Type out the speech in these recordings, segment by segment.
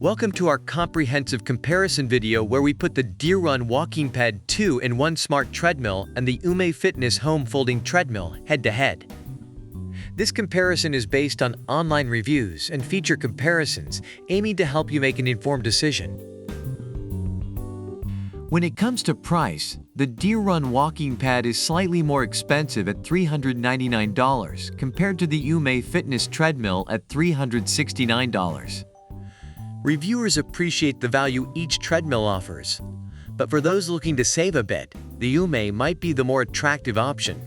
Welcome to our comprehensive comparison video where we put the Deer Run Walking Pad 2-in-1 Smart Treadmill and the UMAY Fitness Home Folding Treadmill head-to-head. This comparison is based on online reviews and feature comparisons aiming to help you make an informed decision. When it comes to price, the Deer Run Walking Pad is slightly more expensive at $399 compared to the UMAY Fitness Treadmill at $369. Reviewers appreciate the value each treadmill offers, but for those looking to save a bit, the UMAY might be the more attractive option.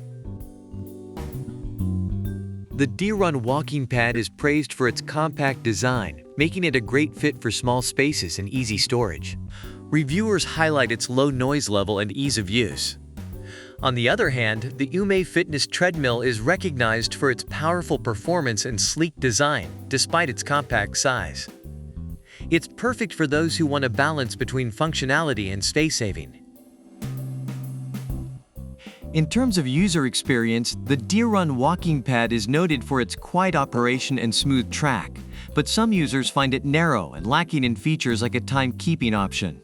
The Deer Run Walking Pad is praised for its compact design, making it a great fit for small spaces and easy storage. Reviewers highlight its low noise level and ease of use. On the other hand, the UMAY Fitness Treadmill is recognized for its powerful performance and sleek design, despite its compact size. It's perfect for those who want a balance between functionality and space saving. In terms of user experience, the Deer Run Walking Pad is noted for its quiet operation and smooth track, but some users find it narrow and lacking in features like a timekeeping option.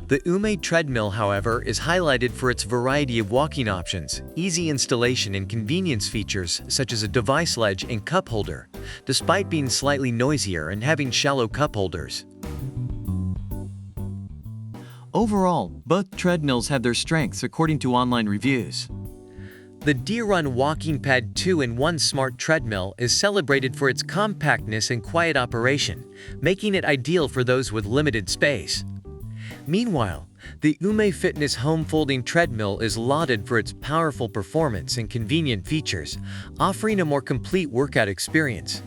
The UMAY treadmill, however, is highlighted for its variety of walking options, easy installation and convenience features such as a device ledge and cup holder, despite being slightly noisier and having shallow cup holders. Overall, both treadmills have their strengths according to online reviews. The Deer Run Walking Pad 2-in-1 Smart Treadmill is celebrated for its compactness and quiet operation, making it ideal for those with limited space. Meanwhile, the UMAY Fitness Home Folding Treadmill is lauded for its powerful performance and convenient features, offering a more complete workout experience.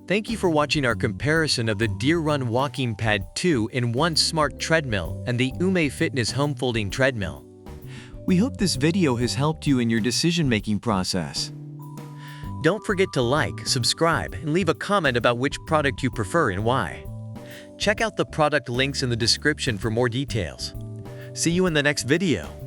Thank you for watching our comparison of the Deer Run Walking Pad 2-in-1 Smart Treadmill and the UMAY Fitness Home Folding Treadmill. We hope this video has helped you in your decision-making process. Don't forget to like, subscribe, and leave a comment about which product you prefer and why. Check out the product links in the description for more details. See you in the next video.